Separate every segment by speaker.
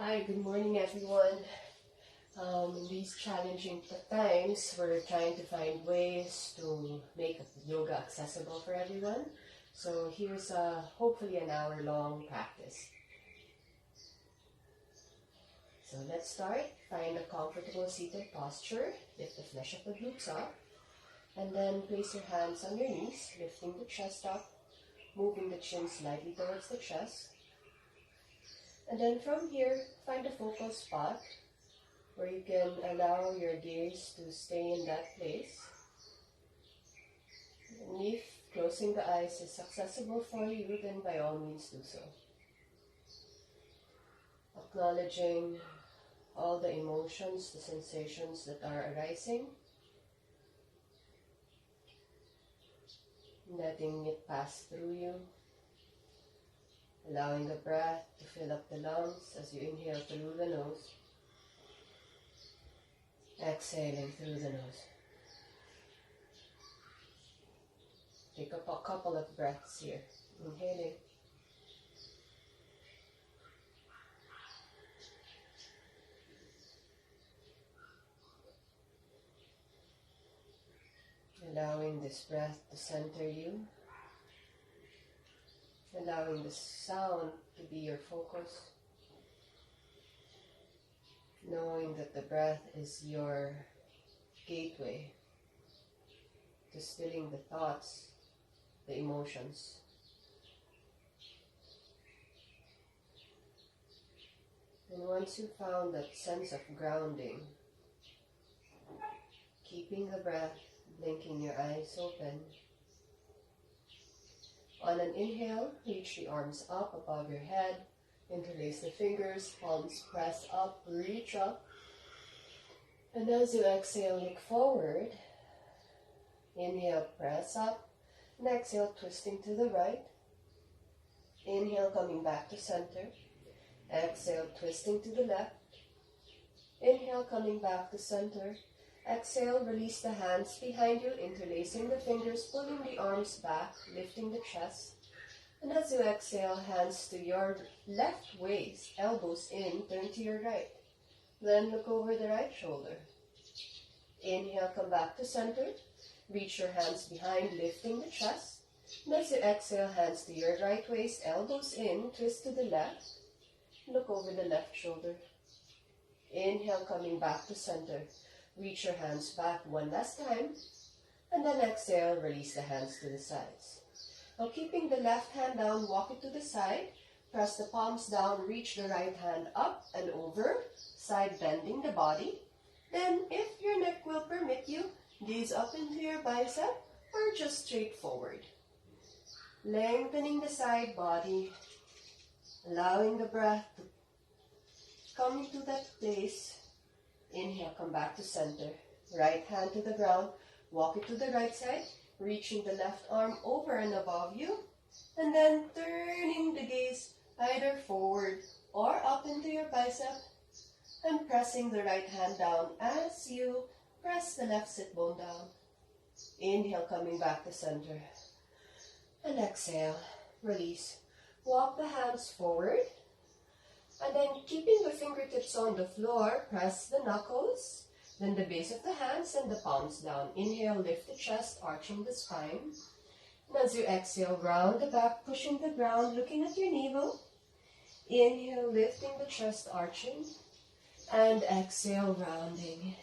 Speaker 1: Hi, good morning everyone. In these challenging times, we're trying to find ways to make yoga accessible for everyone. So here's hopefully an hour-long practice. So let's start. Find a comfortable seated posture. Lift the flesh of the glutes up. And then place your hands on your knees, lifting the chest up, moving the chin slightly towards the chest. And then from here, find a focal spot where you can allow your gaze to stay in that place. And if closing the eyes is accessible for you, then by all means do so. Acknowledging all the emotions, the sensations that are arising. Letting it pass through you. Allowing the breath to fill up the lungs as you inhale through the nose. Exhaling through the nose. Take a couple of breaths here. Inhaling. Allowing this breath to center you. Allowing the sound to be your focus. Knowing that the breath is your gateway to stilling the thoughts, the emotions. And once you found that sense of grounding, keeping the breath, blinking your eyes open. On an inhale, reach the arms up above your head. Interlace the fingers, palms press up, reach up. And as you exhale, look forward. Inhale, press up. And exhale, twisting to the right. Inhale, coming back to center. Exhale, twisting to the left. Inhale, coming back to center. Exhale, release the hands behind you, interlacing the fingers, pulling the arms back, lifting the chest. And as you exhale, hands to your left waist, elbows in, turn to your right. Then look over the right shoulder. Inhale, come back to center. Reach your hands behind, lifting the chest. And as you exhale, hands to your right waist, elbows in, twist to the left. Look over the left shoulder. Inhale, coming back to center. Reach your hands back one last time, and then exhale, release the hands to the sides. Now keeping the left hand down, walk it to the side, press the palms down, reach the right hand up and over, side bending the body. Then if your neck will permit you, gaze up into your bicep or just straight forward. Lengthening the side body, allowing the breath to come into that place. Inhale, come back to center. Right hand to the ground. Walk it to the right side. Reaching the left arm over and above you. And then turning the gaze either forward or up into your bicep. And pressing the right hand down as you press the left sit bone down. Inhale, coming back to center. And exhale, release. Walk the hands forward. And then keeping the fingertips on the floor, press the knuckles, then the base of the hands and the palms down. Inhale, lift the chest, arching the spine. And as you exhale, round the back, pushing the ground, looking at your navel. Inhale, lifting the chest, arching. And exhale, rounding.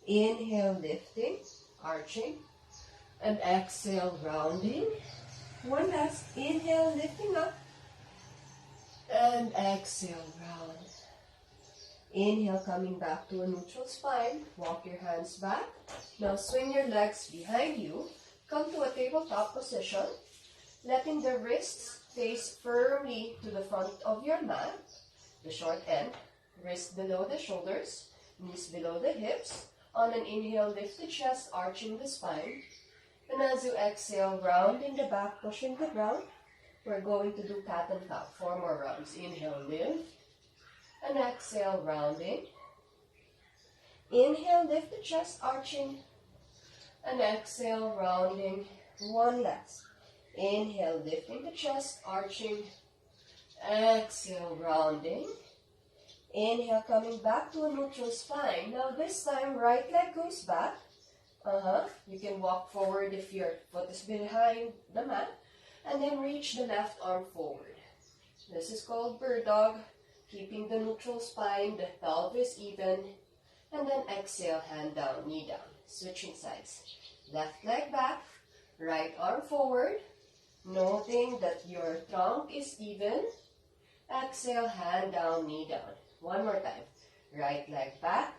Speaker 1: Inhale, lifting, arching. And exhale, rounding. One last. Inhale, lifting up. And exhale, round. Inhale, coming back to a neutral spine. Walk your hands back. Now swing your legs behind you. Come to a tabletop position. Letting the wrists face firmly to the front of your mat. The short end. Wrist below the shoulders. Knees below the hips. On an inhale, lift the chest, arching the spine. And as you exhale, round in the back, pushing the ground. We're going to do cat and cow. 4 more rounds. Inhale, lift. And exhale, rounding. Inhale, lift the chest, arching. And exhale, rounding. One last. Inhale, lifting the chest, arching. Exhale, rounding. Inhale, coming back to a neutral spine. Now this time, right leg goes back. You can walk forward if your foot is behind the mat. And then reach the left arm forward. This is called bird dog. Keeping the neutral spine, the pelvis even. And then exhale, hand down, knee down. Switching sides. Left leg back, right arm forward. Noting that your trunk is even. Exhale, hand down, knee down. One more time. Right leg back,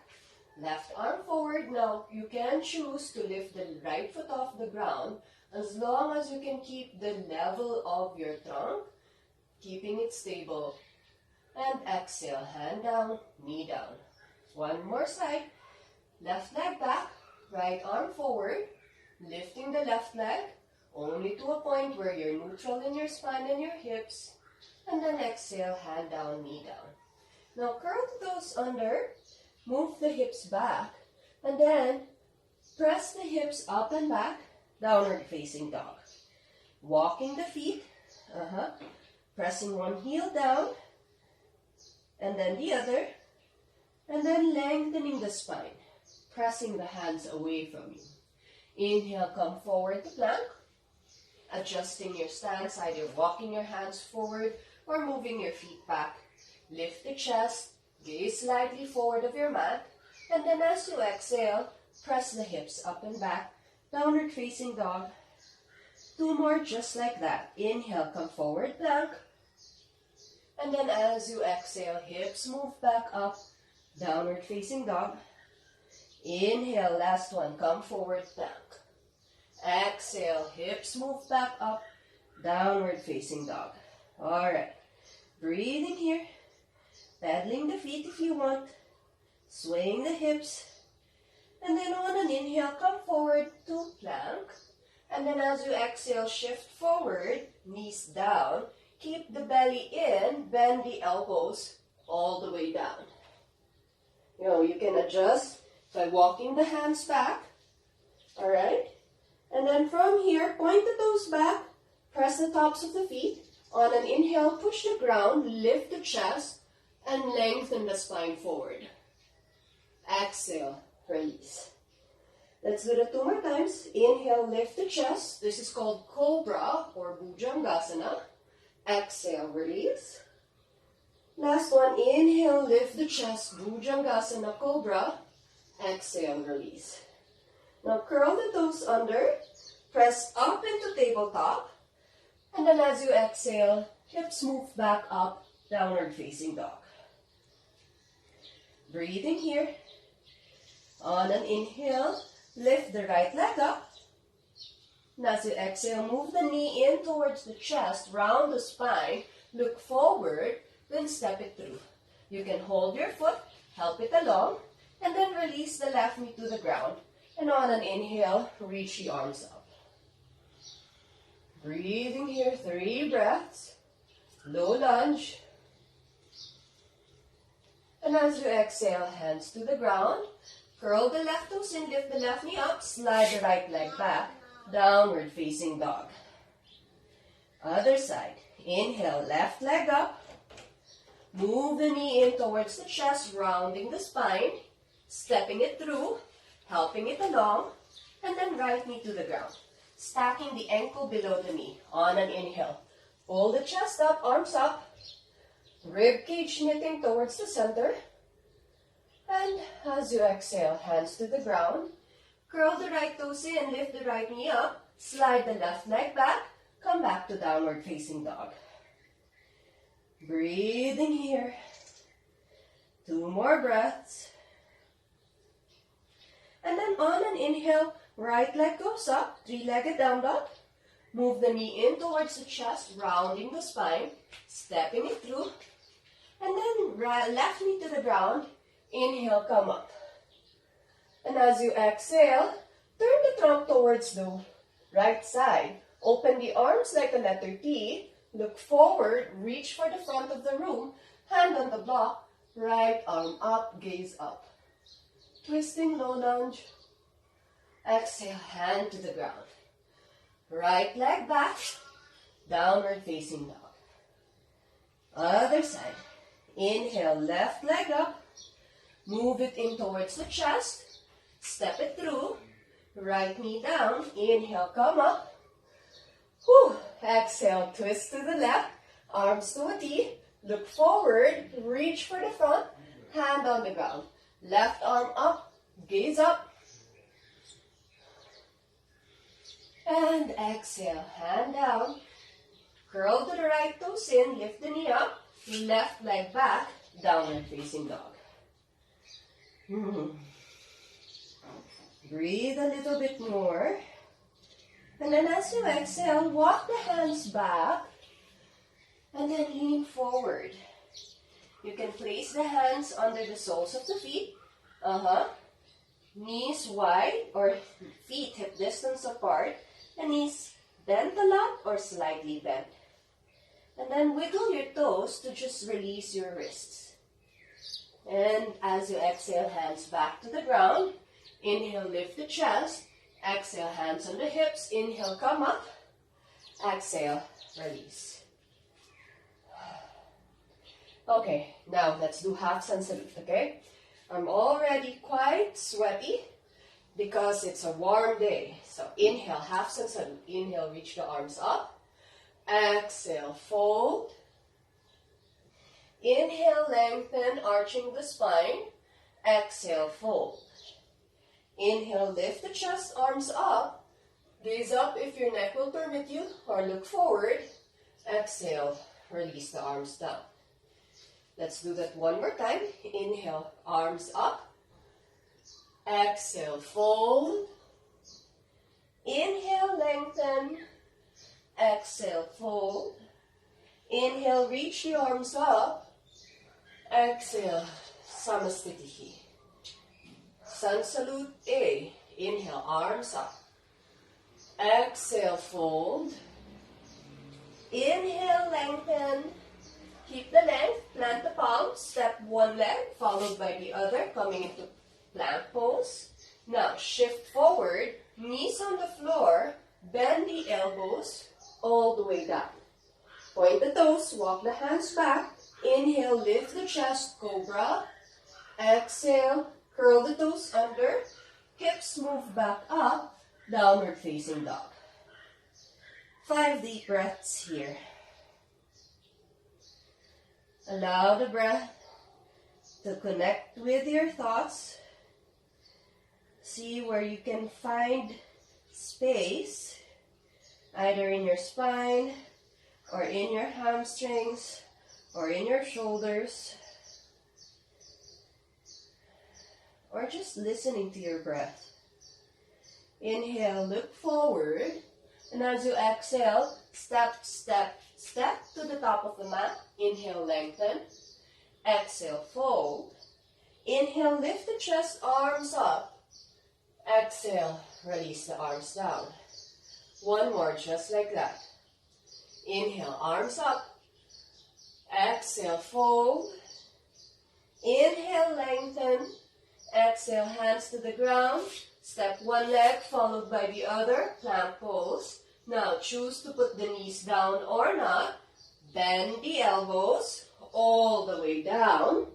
Speaker 1: left arm forward. Now, you can choose to lift the right foot off the ground as long as you can keep the level of your trunk, keeping it stable. And exhale, hand down, knee down. One more side. Left leg back, right arm forward, lifting the left leg only to a point where you're neutral in your spine and your hips. And then exhale, hand down, knee down. Now curl the toes under, move the hips back, and then press the hips up and back, downward facing dog. Walking the feet, pressing one heel down, and then the other, and then lengthening the spine, pressing the hands away from you. Inhale, come forward to plank, adjusting your stance, either walking your hands forward or moving your feet back. Lift the chest, gaze slightly forward of your mat, and then as you exhale, press the hips up and back, downward facing dog. Two more just like that. Inhale, come forward, plank. And then as you exhale, hips move back up, downward facing dog. Inhale, last one, come forward, plank. Exhale, hips move back up, downward facing dog. Alright, breathing here, pedaling the feet if you want, swaying the hips, and then on an inhale, come forward to plank, and then as you exhale, shift forward, knees down, keep the belly in, bend the elbows all the way down. You can adjust by walking the hands back, alright? And then from here, point the toes back, press the tops of the feet. On an inhale, push the ground, lift the chest, and lengthen the spine forward. Exhale, release. Let's do that two more times. Inhale, lift the chest. This is called Cobra or Bhujangasana. Exhale, release. Last one, inhale, lift the chest, Bhujangasana, Cobra. Exhale, release. Now curl the toes under, press up into tabletop, and then as you exhale, hips move back up, downward facing dog. Breathing here. On an inhale, lift the right leg up. And as you exhale, move the knee in towards the chest, round the spine, look forward, then step it through. You can hold your foot, help it along, and then release the left knee to the ground. And on an inhale, reach the arms up. Breathing here, 3 breaths. Low lunge. And as you exhale, hands to the ground. Curl the left toes in, lift the left knee up, slide the right leg back, downward facing dog. Other side. Inhale, left leg up. Move the knee in towards the chest, rounding the spine, stepping it through, helping it along, and then right knee to the ground. Stacking the ankle below the knee. On an inhale, pull the chest up, arms up, rib cage knitting towards the center. And as you exhale, hands to the ground. Curl the right toes in, lift the right knee up, slide the left leg back, come back to downward facing dog. Breathing here. 2 more breaths. And then on an inhale, right leg goes up, 3-legged down dog. Move the knee in towards the chest, rounding the spine, stepping it through. And then left knee to the ground, inhale, come up. And as you exhale, turn the trunk towards the right side. Open the arms like a letter T. Look forward, reach for the front of the room, hand on the block, right arm up, gaze up. Twisting low lunge. Exhale, hand to the ground. Right leg back, downward facing dog. Other side. Inhale, left leg up. Move it in towards the chest. Step it through. Right knee down. Inhale, come up. Whew. Exhale, twist to the left. Arms to a T. Look forward. Reach for the front. Hand on the ground. Left arm up. Gaze up. And exhale, hand down. Curl to the right toes in. Lift the knee up. Left leg back. Downward facing dog. Breathe a little bit more. And then as you exhale, walk the hands back. And then lean forward. You can place the hands under the soles of the feet. Knees wide or feet hip distance apart. The knees bent a lot or slightly bent. And then wiggle your toes to just release your wrists. And as you exhale, hands back to the ground. Inhale, lift the chest. Exhale, hands on the hips. Inhale, come up. Exhale, release. Okay, now let's do half sun salute, okay? I'm already quite sweaty because it's a warm day. So inhale, half sun salute. Inhale, reach the arms up. Exhale, fold. Inhale, lengthen, arching the spine. Exhale, fold. Inhale, lift the chest, arms up. Gaze up if your neck will permit you, or look forward. Exhale, release the arms down. Let's do that one more time. Inhale, arms up. Exhale, fold. Inhale, lengthen. Exhale, fold. Inhale, reach the arms up. Exhale, Samastitihi. Sun salute A. Inhale, arms up. Exhale, fold. Inhale, lengthen. Keep the length, plant the palms, step one leg, followed by the other, coming into plank pose. Now, shift forward, knees on the floor, bend the elbows all the way down. Point the toes, walk the hands back. Inhale, lift the chest, cobra. Exhale, curl the toes under. Hips move back up, downward facing dog. 5 deep breaths here. Allow the breath to connect with your thoughts. See where you can find space, either in your spine, or in your hamstrings, or in your shoulders, or just listening to your breath. Inhale, look forward, and as you exhale, step, step, step to the top of the mat. Inhale, lengthen. Exhale, fold. Inhale, lift the chest, arms up. Exhale, release the arms down. One more, just like that. Inhale, arms up. Exhale, fold. Inhale, lengthen. Exhale, hands to the ground. Step one leg followed by the other, plank pose. Now choose to put the knees down or not. Bend the elbows all the way down.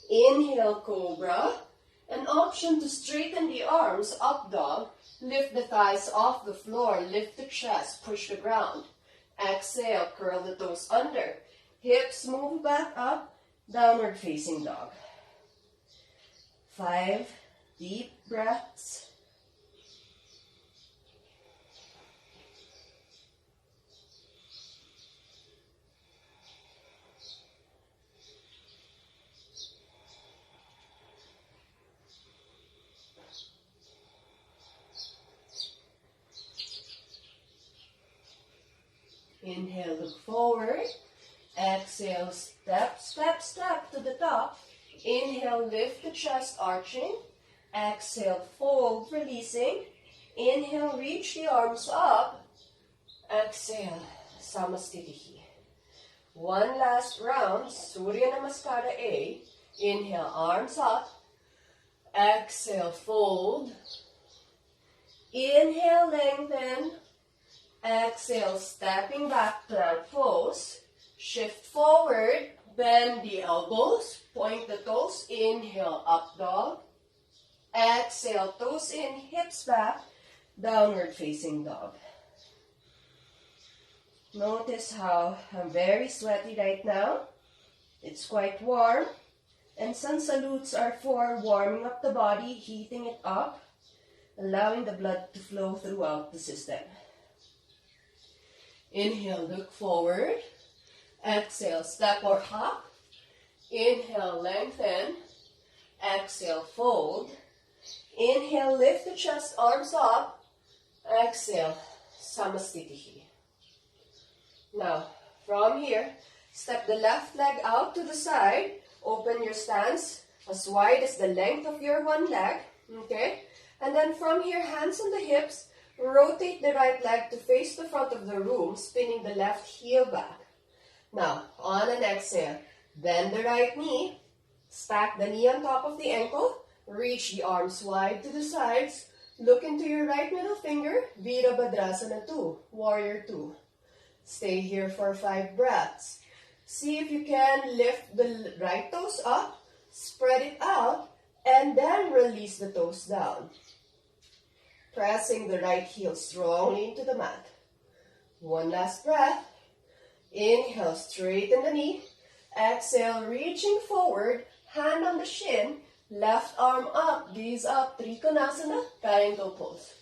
Speaker 1: Inhale, cobra. An option to straighten the arms, up dog. Lift the thighs off the floor, lift the chest, push the ground. Exhale, curl the toes under. Hips move back up, downward facing dog. 5 deep breaths. Inhale, look forward. Exhale, step, step, step to the top. Inhale, lift the chest, arching. Exhale, fold, releasing. Inhale, reach the arms up. Exhale, Samastitihi. One last round, Surya Namaskara A. Inhale, arms up. Exhale, fold. Inhale, lengthen. Exhale, stepping back, plank pose. Shift forward, Bend the elbows, point the toes, inhale, up dog. Exhale, toes in, hips back, downward facing dog. Notice how I'm very sweaty right now. It's quite warm. And sun salutes are for warming up the body, heating it up, allowing the blood to flow throughout the system. Inhale, look forward. Exhale, step or hop. Inhale, lengthen. Exhale, fold. Inhale, lift the chest, arms up. Exhale, samastitihi. Now, from here, step the left leg out to the side. Open your stance as wide as the length of your one leg. Okay? And then from here, hands on the hips. Rotate the right leg to face the front of the room, spinning the left heel back. Now, on an exhale, bend the right knee. Stack the knee on top of the ankle. Reach the arms wide to the sides. Look into your right middle finger. Virabhadrasana 2, Warrior 2. Stay here for 5 breaths. See if you can lift the right toes up, spread it out, and then release the toes down. Pressing the right heel strongly into the mat. One last breath. Inhale, straighten the knee. Exhale, reaching forward, hand on the shin, left arm up, gaze up, Trikonasana, triangle pose.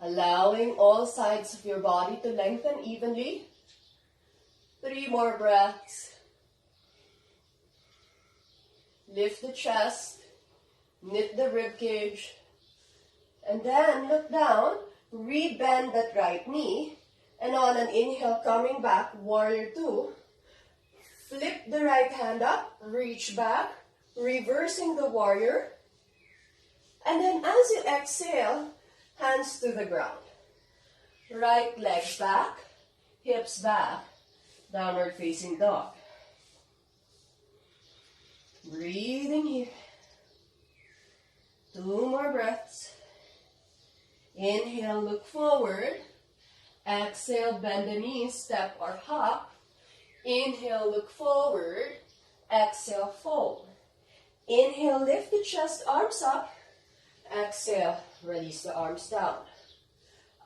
Speaker 1: Allowing all sides of your body to lengthen evenly. 3 more breaths. Lift the chest, knit the rib cage, and then look down, re-bend that right knee, and on an inhale coming back, Warrior 2, flip the right hand up, reach back, reversing the warrior, and then as you exhale, hands to the ground. Right leg back, hips back, downward facing dog. Breathing here. 2 more breaths. Inhale, look forward. Exhale, bend the knees, step or hop. Inhale, look forward. Exhale, fold. Inhale, lift the chest, arms up. Exhale, release the arms down.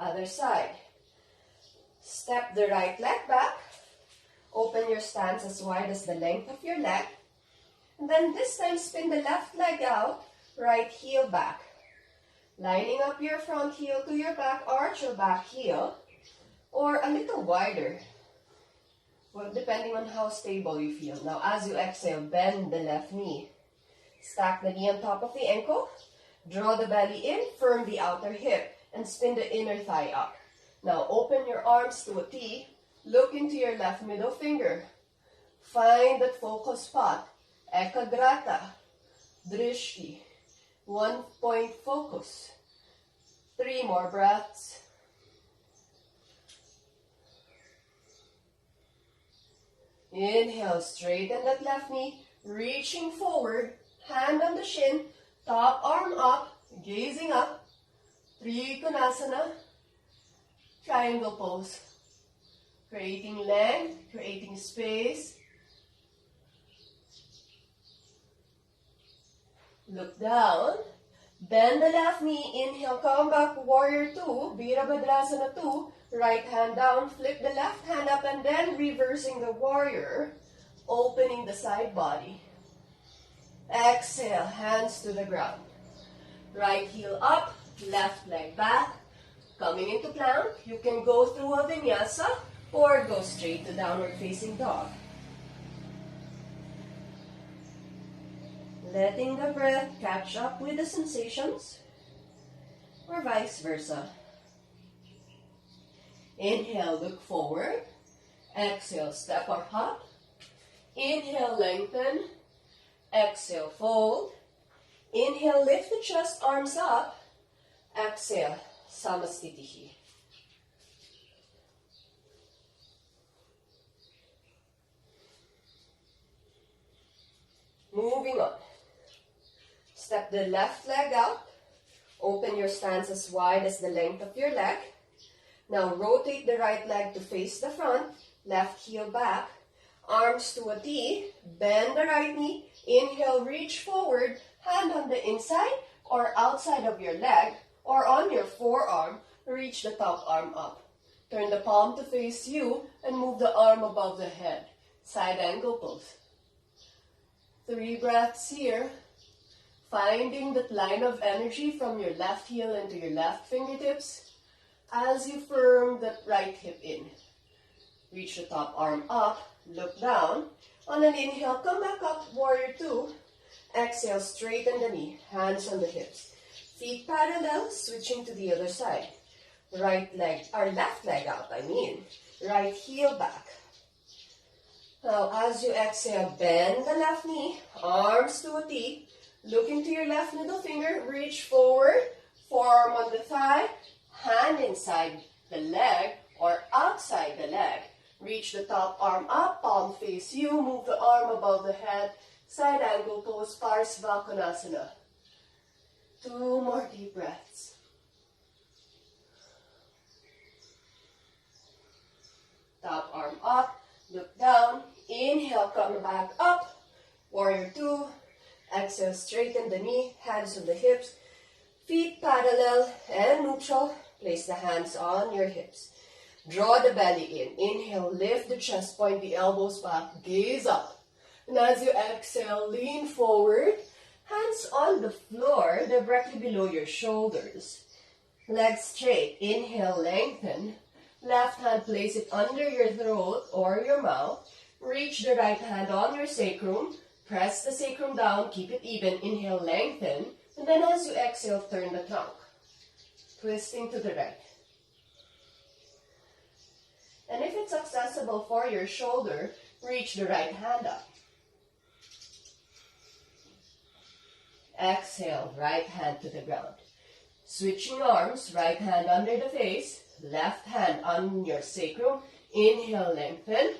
Speaker 1: Other side. Step the right leg back. Open your stance as wide as the length of your leg. And then this time, spin the left leg out, right heel back. Lining up your front heel to your back arch or back heel, or a little wider, well, depending on how stable you feel. Now, as you exhale, bend the left knee. Stack the knee on top of the ankle. Draw the belly in, firm the outer hip, and spin the inner thigh up. Now, open your arms to a T. Look into your left middle finger. Find that focus spot. Ekagrata. Drishti. 1 point focus. 3 more breaths. Inhale, straighten that left knee, reaching forward, hand on the shin, top arm up, gazing up, Trikonasana, triangle pose. Creating length, creating space. Look down, bend the left knee, inhale, come back, Warrior 2, Virabhadrasana 2, right hand down, flip the left hand up, and then reversing the warrior, opening the side body. Exhale, hands to the ground. Right heel up, left leg back. Coming into plank, you can go through a vinyasa or go straight to downward facing dog. Letting the breath catch up with the sensations, or vice versa. Inhale, look forward. Exhale, step or hop. Inhale, lengthen. Exhale, fold. Inhale, lift the chest, arms up. Exhale, samastitihi. Moving on. Step the left leg out. Open your stance as wide as the length of your leg. Now rotate the right leg to face the front. Left heel back. Arms to a T, bend the right knee, inhale, reach forward, hand on the inside or outside of your leg or on your forearm, reach the top arm up. Turn the palm to face you and move the arm above the head. Side angle pose. 3 breaths here. Finding that line of energy from your left heel into your left fingertips as you firm the right hip in. Reach the top arm up, look down. On an inhale, come back up, warrior 2. Exhale, straighten the knee, hands on the hips. Feet parallel, switching to the other side. Right leg, or left leg out, right heel back. Now, as you exhale, bend the left knee, arms to a T. Look into your left middle finger, reach forward, forearm on the thigh, hand inside the leg or outside the leg. Reach the top arm up, palm face you, move the arm above the head, side angle pose, Parsvakonasana. 2 more deep breaths. Top arm up, look down, inhale, come back up, warrior 2. Exhale, straighten the knee, hands on the hips, feet parallel and neutral. Place the hands on your hips. Draw the belly in. Inhale, lift the chest, point the elbows back, gaze up. And as you exhale, lean forward, hands on the floor, directly below your shoulders. Legs straight. Inhale, lengthen. Left hand, place it under your throat or your mouth. Reach the right hand on your sacrum. Press the sacrum down, keep it even. Inhale, lengthen. And then as you exhale, turn the trunk. Twisting to the right. And if it's accessible for your shoulder, reach the right hand up. Exhale, right hand to the ground. Switching arms, right hand under the face, left hand on your sacrum. Inhale, lengthen.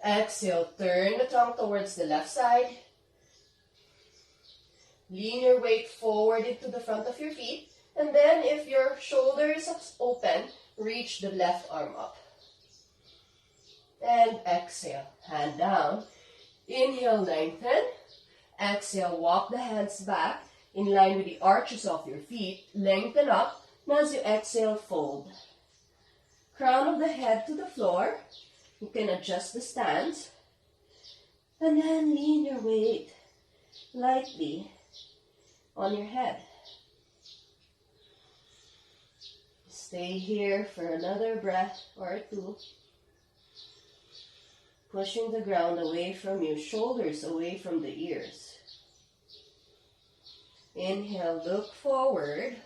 Speaker 1: Exhale, turn the tongue towards the left side. Lean your weight forward into the front of your feet. And then if your shoulder is open, reach the left arm up. And exhale, hand down. Inhale, lengthen. Exhale, walk the hands back in line with the arches of your feet. Lengthen up. And as you exhale, fold. Crown of the head to the floor. You can adjust the stance. And then lean your weight lightly on your head. Stay here for another breath or 2. Pushing the ground away from you, shoulders away from the ears. Inhale, look forward.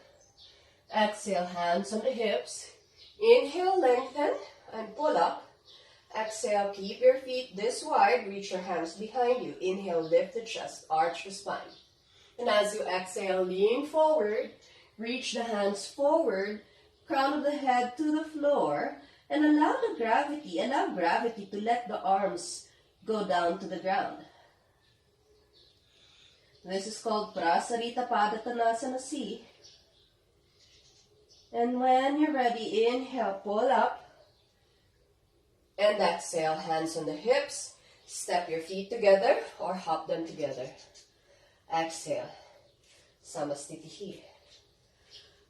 Speaker 1: Exhale, hands on the hips. Inhale, lengthen and pull up. Exhale, keep your feet this wide. Reach your hands behind you. Inhale, lift the chest, arch the spine. And as you exhale, lean forward. Reach the hands forward. Crown of the head to the floor. And allow gravity to let the arms go down to the ground. This is called Prasarita Padatanasana C. And when you're ready, inhale, pull up. And exhale, hands on the hips. Step your feet together or hop them together. Exhale, Samastitihi.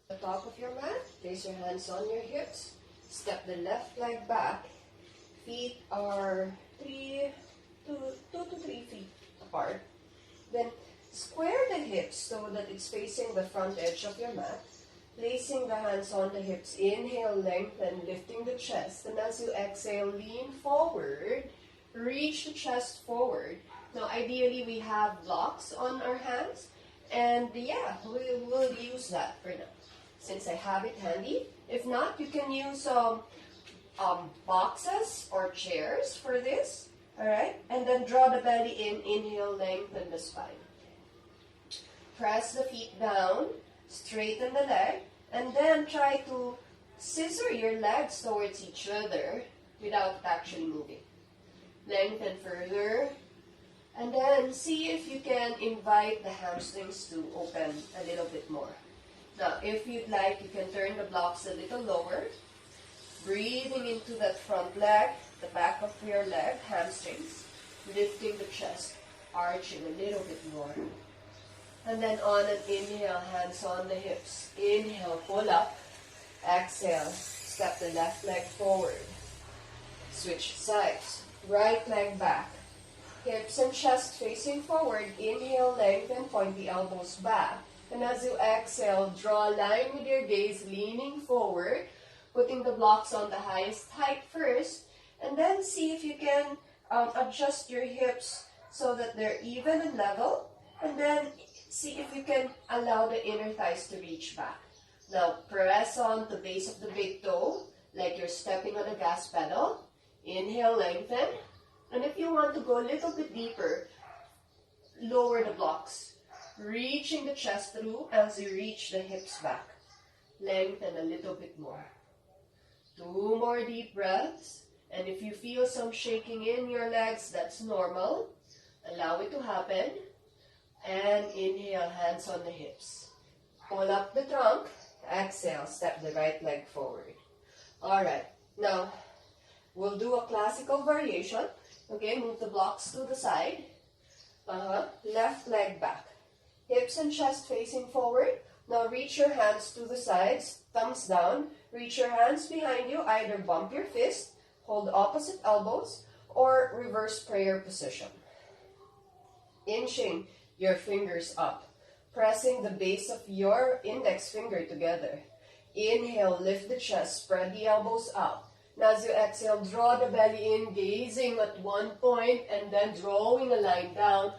Speaker 1: The top of your mat, place your hands on your hips. Step the left leg back. Feet are 2 to 3 feet apart. Then square the hips so that it's facing the front edge of your mat. Placing the hands on the hips. Inhale, lengthen, lifting the chest. And as you exhale, lean forward. Reach the chest forward. Now, ideally, we have blocks on our hands. And yeah, we will use that for now, since I have it handy. If not, you can use boxes or chairs for this. Alright? And then draw the belly in. Inhale, lengthen the spine. Press the feet down. Straighten the leg. And then try to scissor your legs towards each other without actually moving. Lengthen further. And then see if you can invite the hamstrings to open a little bit more. Now, if you'd like, you can turn the blocks a little lower. Breathing into that front leg. the back of your leg, hamstrings, lifting the chest, arching a little bit more. And then on an inhale, hands on the hips. Inhale, pull up. Exhale, step the left leg forward. Switch sides. Right leg back. Hips and chest facing forward. Inhale, lengthen, point the elbows back. And as you exhale, draw a line with your gaze, leaning forward, putting the blocks on the highest height first, and then see if you can adjust your hips so that they're even and level, and then see if you can allow the inner thighs to reach back. Now, press on the base of the big toe, like you're stepping on a gas pedal. Inhale, lengthen. And if you want to go a little bit deeper, lower the blocks, reaching the chest through as you reach the hips back. Lengthen a little bit more. 2 more deep breaths. And if you feel some shaking in your legs, that's normal. Allow it to happen. And inhale, hands on the hips. Pull up the trunk. Exhale, step the right leg forward. Alright, now we'll do a classical variation. Okay, move the blocks to the side. Left leg back. Hips and chest facing forward. Now reach your hands to the sides, thumbs down. Reach your hands behind you, either bump your fist, hold opposite elbows, or reverse prayer position. Inching your fingers up, pressing the base of your index finger together. Inhale, lift the chest, spread the elbows out. Now as you exhale, draw the belly in, gazing at one point, and then drawing a line down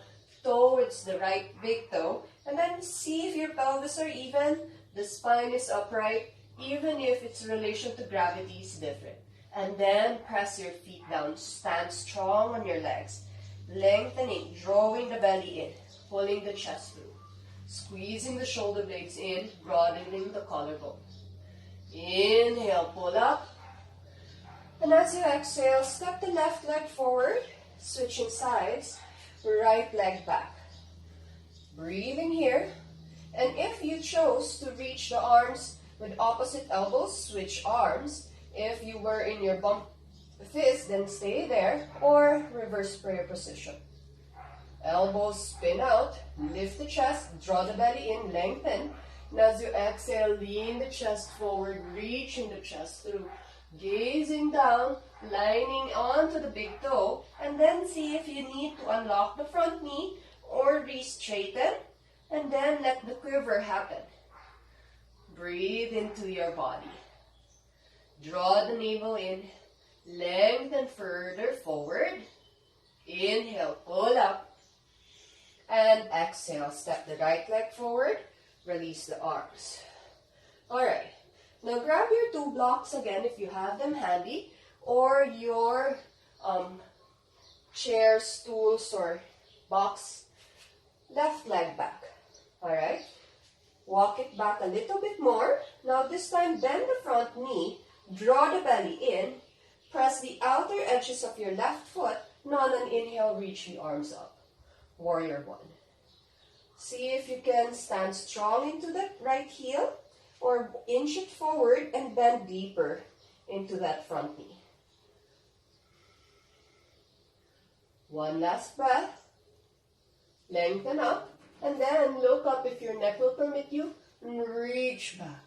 Speaker 1: towards the right big toe. And then see if your pelvis are even, the spine is upright, even if its relation to gravity is different. And then press your feet down, stand strong on your legs. Lengthening, drawing the belly in, pulling the chest through. Squeezing the shoulder blades in, broadening the collarbone. Inhale, pull up. And as you exhale, step the left leg forward, switching sides, right leg back. Breathing here. And if you chose to reach the arms with opposite elbows, switch arms. If you were in your bump fist, then stay there, or reverse prayer position. Elbows spin out, lift the chest, draw the belly in, lengthen. And as you exhale, lean the chest forward, reaching the chest through. Gazing down, lining onto the big toe, and then see if you need to unlock the front knee or re-straighten, and then let the quiver happen. Breathe into your body. Draw the navel in, lengthen further forward. Inhale, pull up, and exhale, step the right leg forward, release the arms. Alright. Now grab your 2 blocks again if you have them handy, or your chairs, stools, or box. Left leg back. Alright? Walk it back a little bit more. Now this time bend the front knee, draw the belly in, press the outer edges of your left foot, and on an inhale, reach the arms up. Warrior 1. See if you can stand strong into the right heel, or inch it forward and bend deeper into that front knee. One last breath. Lengthen up, and then look up if your neck will permit you, and reach back.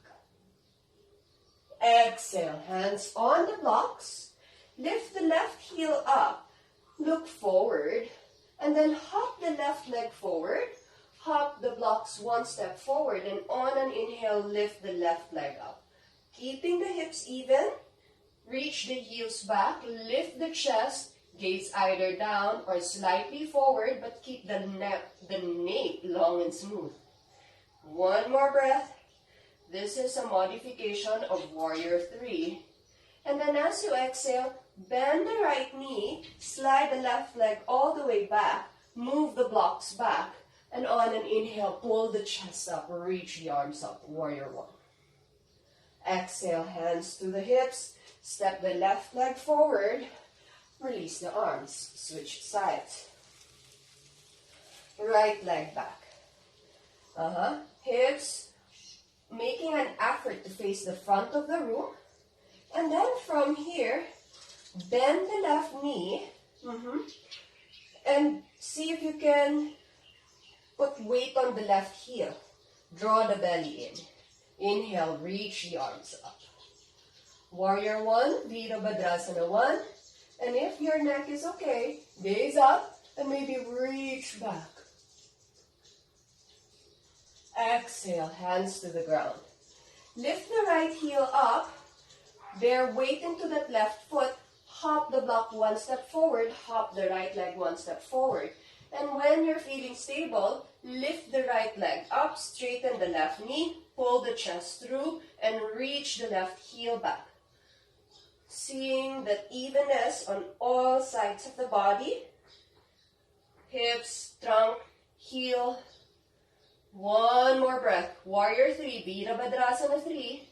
Speaker 1: Exhale, hands on the blocks. Lift the left heel up, look forward, and then hop the left leg forward. Hop the blocks 1 step forward, and on an inhale, lift the left leg up. Keeping the hips even, reach the heels back, lift the chest, gaze either down or slightly forward, but keep the nape long and smooth. 1 more breath. This is a modification of Warrior 3. And then as you exhale, bend the right knee, slide the left leg all the way back, move the blocks back, and on an inhale, pull the chest up, reach the arms up, Warrior 1. Exhale, hands to the hips, step the left leg forward, release the arms, switch sides. Right leg back. Hips, making an effort to face the front of the room. And then from here, Bend the left knee. And see if you can put weight on the left heel. Draw the belly in. Inhale, reach the arms up. Warrior 1, Virabhadrasana 1. And if your neck is okay, gaze up and maybe reach back. Exhale, hands to the ground. Lift the right heel up. Bear weight into that left foot. Hop the block one step forward. Hop the right leg one step forward. And when you're feeling stable, lift the right leg up, straighten the left knee, pull the chest through, and reach the left heel back. Seeing that evenness on all sides of the body. Hips, trunk, heel. One more breath. Warrior 3, Virabhadrasana 3.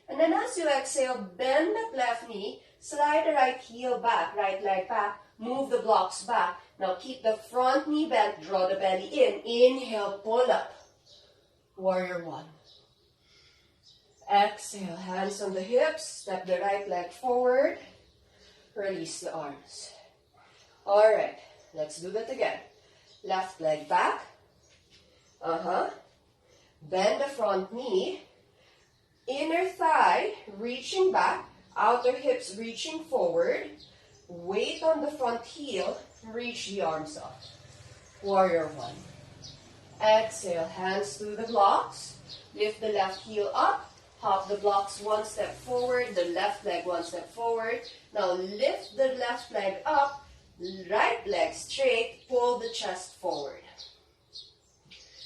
Speaker 1: And then as you exhale, bend that left knee, slide the right heel back, right leg back, move the blocks back. Now keep the front knee bent, draw the belly in. Inhale, pull up. Warrior 1. Exhale, hands on the hips, step the right leg forward. Release the arms. Alright, let's do that again. Left leg back. Bend the front knee. Inner thigh reaching back. Outer hips reaching forward. Weight on the front heel. Reach the arms up. Warrior 1. Exhale, hands to the blocks. Lift the left heel up. Hop the blocks one step forward. The left leg one step forward. Now lift the left leg up. Right leg straight. Pull the chest forward.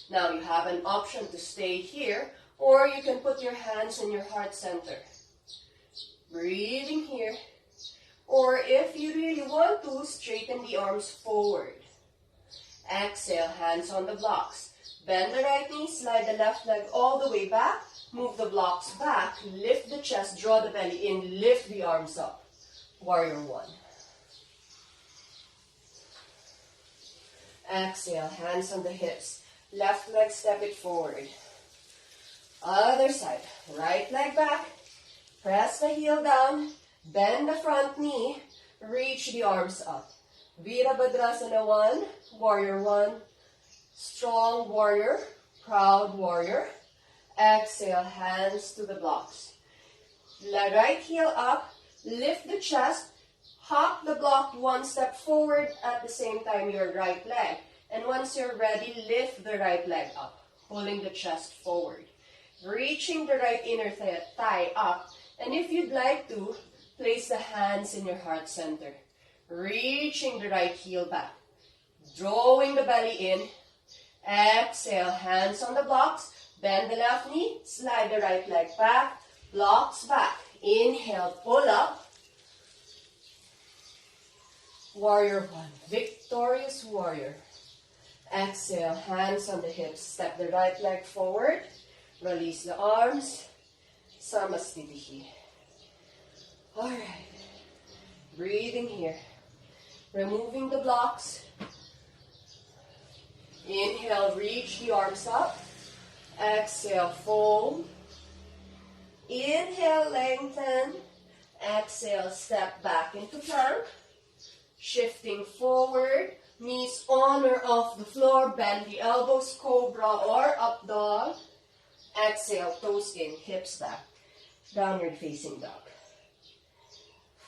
Speaker 1: Now you have an option to stay here, or you can put your hands in your heart center. Breathing here. Or if you really want to, straighten the arms forward. Exhale, hands on the blocks. Bend the right knee, slide the left leg all the way back. Move the blocks back. Lift the chest, draw the belly in, lift the arms up. Warrior 1. Exhale, hands on the hips. Left leg, step it forward. Other side. Right leg back. Press the heel down. Bend the front knee. Reach the arms up. Virabhadrasana 1. Warrior 1. Strong warrior. Proud warrior. Exhale, hands to the blocks. Right heel up. Lift the chest. Hop the block one step forward at the same time your right leg. And once you're ready, lift the right leg up, pulling the chest forward. Reaching the right inner thigh up. And if you'd like to, place the hands in your heart center. Reaching the right heel back. Drawing the belly in. Exhale, hands on the blocks. Bend the left knee, slide the right leg back. Blocks back. Inhale, pull up. Warrior 1, victorious warrior. Exhale, hands on the hips. Step the right leg forward. Release the arms. Samastitihi. Alright. Breathing here. Removing the blocks. Inhale, reach the arms up. Exhale, fold. Inhale, lengthen. Exhale, step back into plank. Shifting forward. Knees on or off the floor. Bend the elbows, cobra or up dog. Exhale, toes in, hips back. Downward facing dog.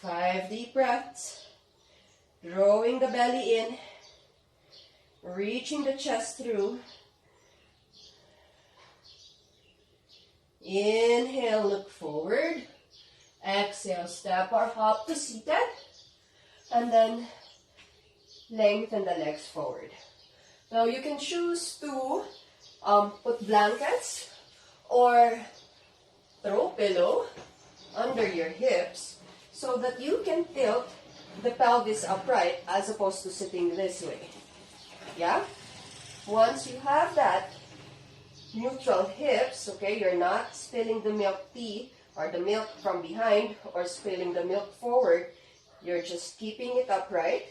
Speaker 1: 5 deep breaths. Drawing the belly in. Reaching the chest through. Inhale, look forward. Exhale, step or hop to seated. And then lengthen the legs forward. Now you can choose to put blankets or throw pillow under your hips so that you can tilt the pelvis upright as opposed to sitting this way. Yeah? Once you have that, neutral hips, okay, you're not spilling the milk tea or the milk from behind or spilling the milk forward. You're just keeping it upright.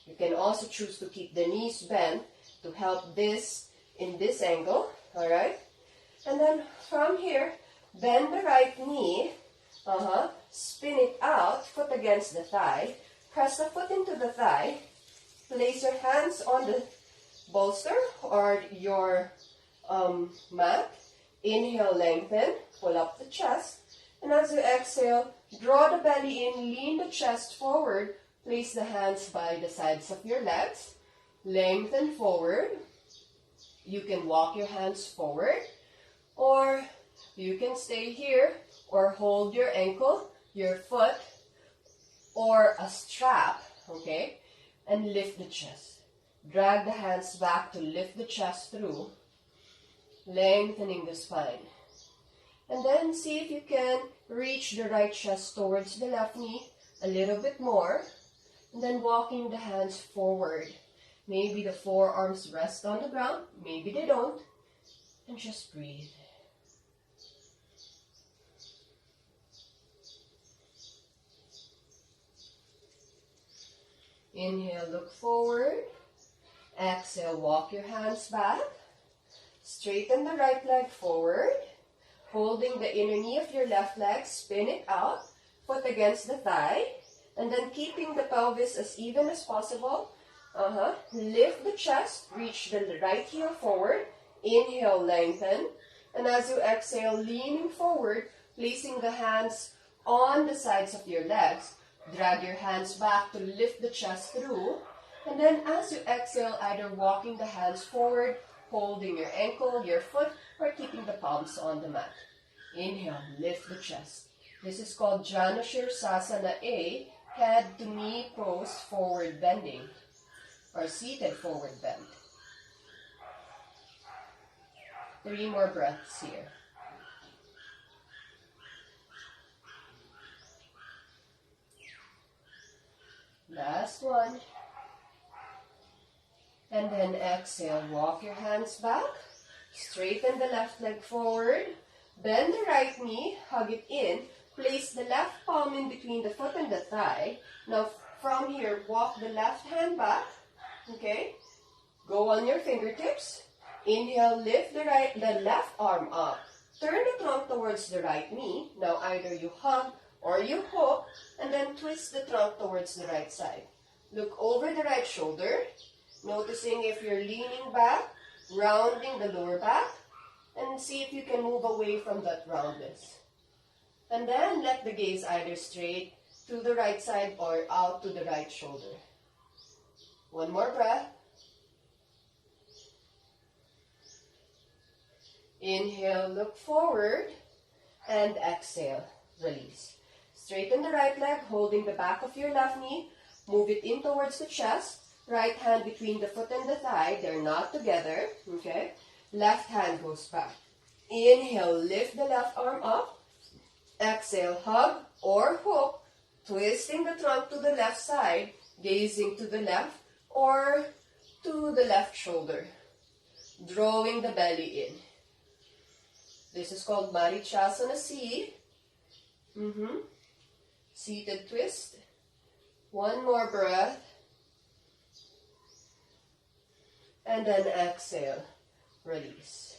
Speaker 1: You can also choose to keep the knees bent to help this in this angle, all right? And then from here, bend the right knee, Spin it out, foot against the thigh. Press the foot into the thigh. Place your hands on the bolster or your mat. Inhale, lengthen, pull up the chest. And as you exhale, draw the belly in, lean the chest forward. Place the hands by the sides of your legs. Lengthen forward. You can walk your hands forward, or you can stay here, or hold your ankle, your foot, or a strap, okay? And lift the chest. Drag the hands back to lift the chest through, lengthening the spine. And then see if you can reach the right chest towards the left knee a little bit more. And then walking the hands forward. Maybe the forearms rest on the ground, maybe they don't. And just breathe. Inhale, look forward. Exhale, walk your hands back. Straighten the right leg forward. Holding the inner knee of your left leg, spin it out. Foot against the thigh. And then keeping the pelvis as even as possible. Lift the chest, reach the right heel forward. Inhale, lengthen. And as you exhale, leaning forward, placing the hands on the sides of your legs. Drag your hands back to lift the chest through. And then as you exhale, either walking the hands forward, holding your ankle, your foot, or keeping the palms on the mat. Inhale, lift the chest. This is called Janu Sirsasana A, head to knee pose, forward bending, or seated forward bend. 3 more breaths here. Last one. And then exhale, walk your hands back. Straighten the left leg forward. Bend the right knee, hug it in. Place the left palm in between the foot and the thigh. Now from here, walk the left hand back. Okay? Go on your fingertips. Inhale, lift the left arm up. Turn the trunk towards the right knee. Now either you hug or you hook, and then twist the trunk towards the right side. Look over the right shoulder, noticing if you're leaning back, rounding the lower back, and see if you can move away from that roundness. And then let the gaze either straight to the right side or out to the right shoulder. One more breath. Inhale, look forward, and exhale, release. Straighten the right leg, holding the back of your left knee. Move it in towards the chest. Right hand between the foot and the thigh. They're not together. Okay? Left hand goes back. Inhale, lift the left arm up. Exhale, hug or hook. Twisting the trunk to the left side. Gazing to the left or to the left shoulder. Drawing the belly in. This is called Marichasana C. Seated twist. One more breath. And then exhale. Release.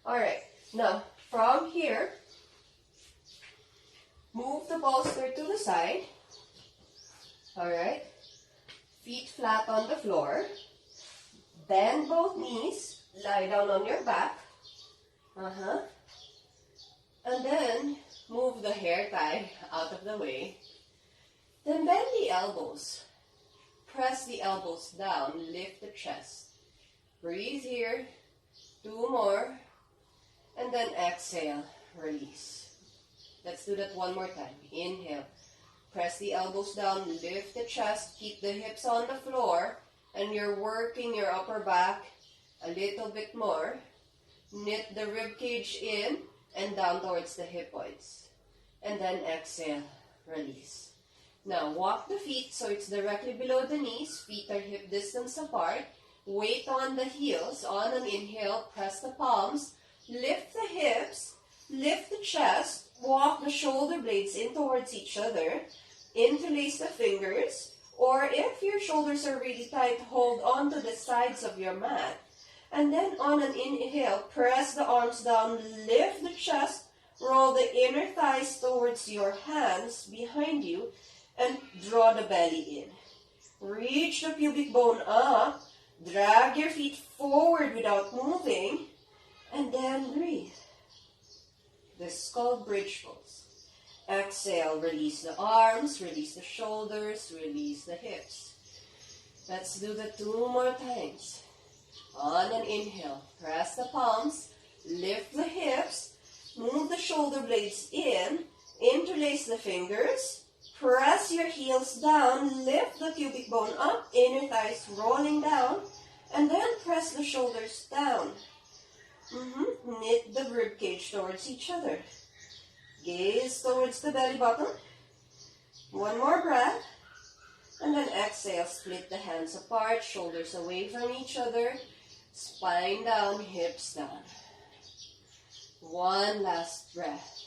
Speaker 1: Alright. Now, from here, move the bolster to the side. Alright. Feet flat on the floor. Bend both knees. Lie down on your back. And then move the hair tie out of the way. Then bend the elbows. Press the elbows down. Lift the chest. Breathe here. 2 more. And then exhale. Release. Let's do that one more time. Inhale. Press the elbows down. Lift the chest. Keep the hips on the floor. And you're working your upper back a little bit more. Knit the rib cage in and down towards the hip points. And then exhale, release. Now walk the feet so it's directly below the knees. Feet are hip distance apart. Weight on the heels. On an inhale, press the palms. Lift the hips. Lift the chest. Walk the shoulder blades in towards each other. Interlace the fingers. Or if your shoulders are really tight, hold on to the sides of your mat. And then on an inhale, press the arms down, lift the chest,
Speaker 2: Roll the inner thighs towards your hands behind you and draw the belly in. Reach the pubic bone up. Drag your feet forward without moving. And then breathe. This is called bridge pose. Exhale, release the arms, release the shoulders, release the hips. Let's do that 2 more times. On an inhale, press the palms, lift the hips, move the shoulder blades in, interlace the fingers, press your heels down, lift the pubic bone up, inner thighs rolling down, and then press the shoulders down. Knit the ribcage towards each other. Gaze towards the belly button. 1 more breath. And then exhale, split the hands apart, shoulders away from each other, spine down, hips down. 1 last breath.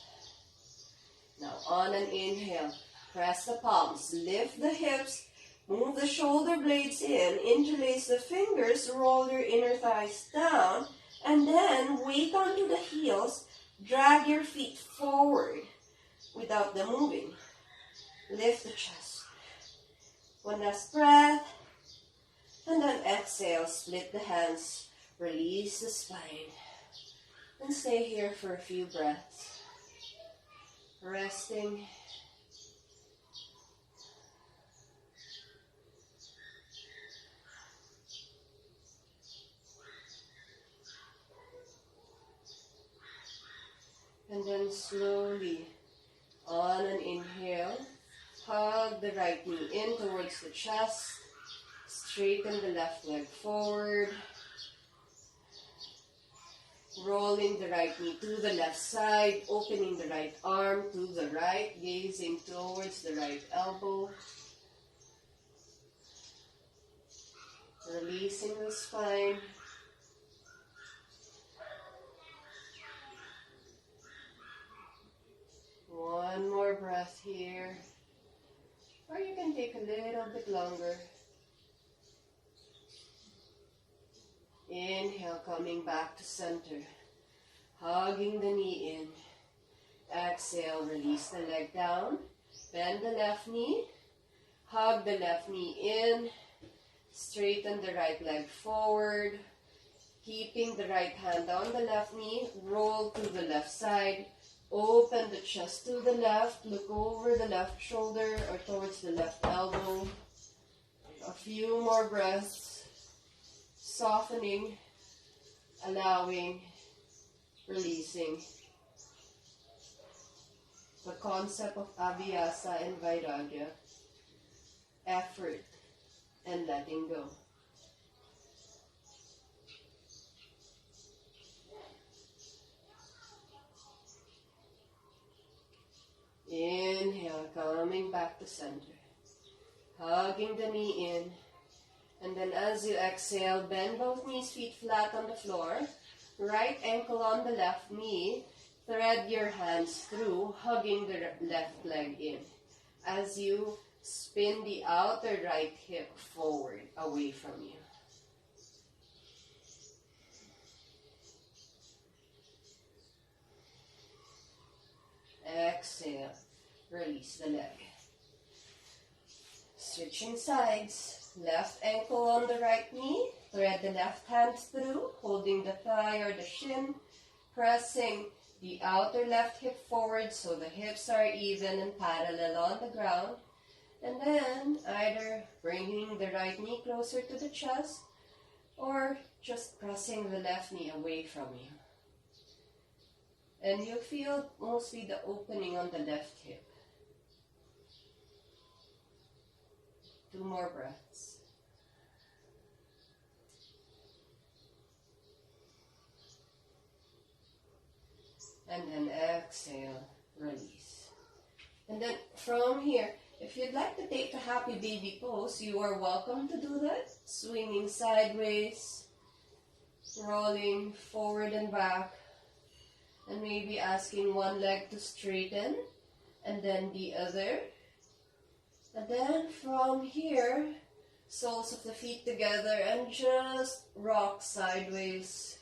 Speaker 2: Now on an inhale, press the palms, lift the hips, move the shoulder blades in, interlace the fingers, roll your inner thighs down, and then weight onto the heels, drag your feet forward without them moving. Lift the chest. 1 last breath, and then exhale, split the hands, release the spine, and stay here for a few breaths, resting. And then slowly, on an inhale, hug the right knee in towards the chest. Straighten the left leg forward. Rolling the right knee to the left side. Opening the right arm to the right. Gazing towards the right elbow. Releasing the spine. One more breath here. Or you can take a little bit longer. Inhale, coming back to center. Hugging the knee in. Exhale, release the leg down. Bend the left knee. Hug the left knee in. Straighten the right leg forward. Keeping the right hand on the left knee. Roll to the left side. Open the chest to the left, look over the left shoulder or towards the left elbow. A few more breaths, softening, allowing, releasing. The concept of abhyasa and vairagya, effort and letting go. Inhale, coming back to center. Hugging the knee in. And then as you exhale, bend both knees, feet flat on the floor. Right ankle on the left knee. Thread your hands through, hugging the left leg in. As you spin the outer right hip forward, away from you. Exhale, release the leg. Switching sides, left ankle on the right knee, thread the left hand through, holding the thigh or the shin, pressing the outer left hip forward so the hips are even and parallel on the ground, and then either bringing the right knee closer to the chest or just pressing the left knee away from you. And you feel mostly the opening on the left hip. 2 more breaths. And then exhale, release. And then from here, if you'd like to take a happy baby pose, you are welcome to do that. Swinging sideways, rolling forward and back. And maybe asking one leg to straighten, and then the other. And then from here, soles of the feet together and just rock sideways.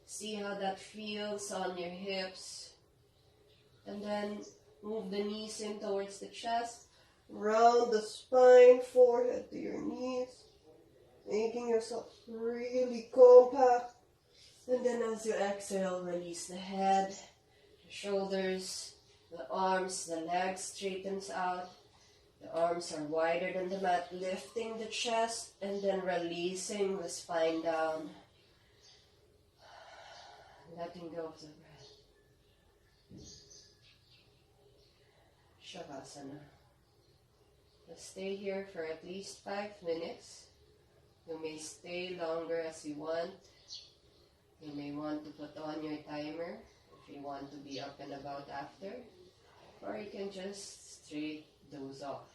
Speaker 2: See how that feels on your hips.
Speaker 1: And then move the knees in towards the chest.
Speaker 2: Round the spine, forehead to your knees. Making yourself really compact.
Speaker 1: And then as you exhale, release the head, the shoulders, the arms, the legs straightens out. The arms are wider than the mat, lifting the chest and then releasing the spine down. Letting go of the breath. Shavasana. Let's stay here for at least 5 minutes. You may stay longer as you want. You may want to put on your timer if you want to be up and about after. Or you can just straight doze off.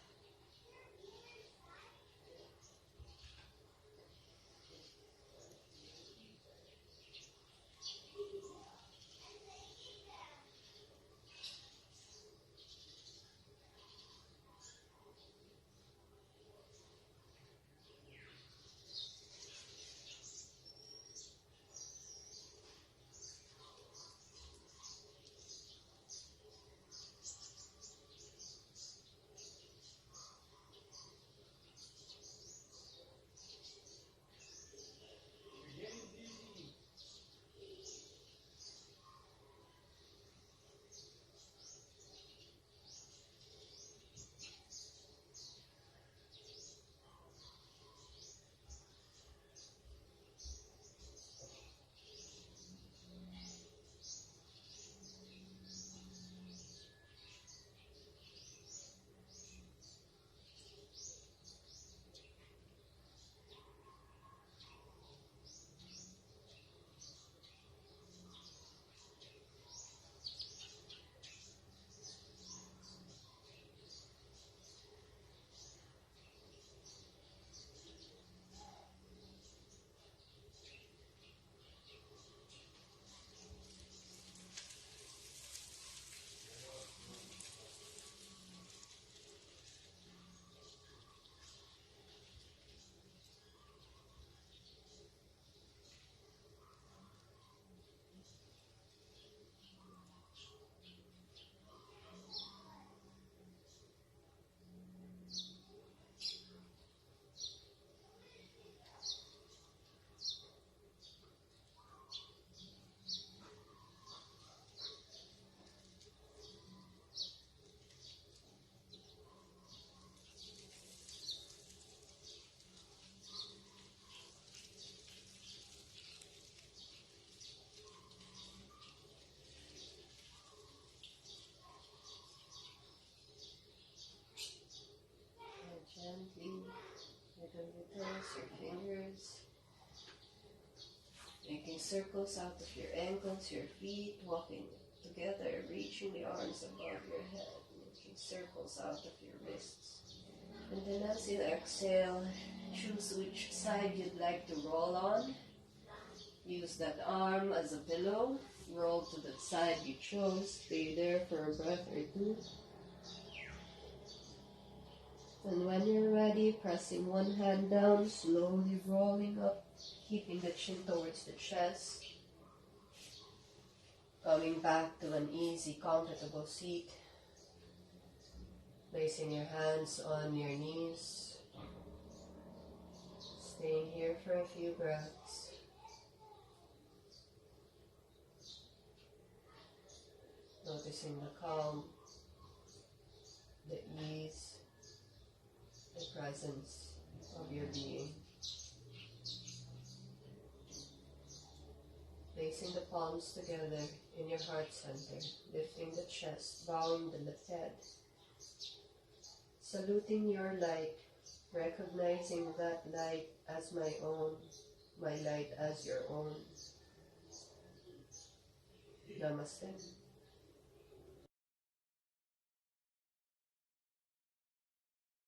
Speaker 1: Gently, wiggle your toes, your fingers, making circles out of your ankles, your feet, walking together, reaching the arms above your head, making circles out of your wrists. And then as you exhale, choose which side you'd like to roll on. Use that arm as a pillow, roll to the side you chose, stay there for a breath or two. And when you're ready, pressing one hand down, slowly rolling up, keeping the chin towards the chest. Coming back to an easy, comfortable seat. Placing your hands on your knees. Staying here for a few breaths. Noticing the calm, the ease, the presence of your being. Placing the palms together in your heart center, lifting the chest, bowing the left head. Saluting your light, recognizing that light as my own, my light as your own. Namaste.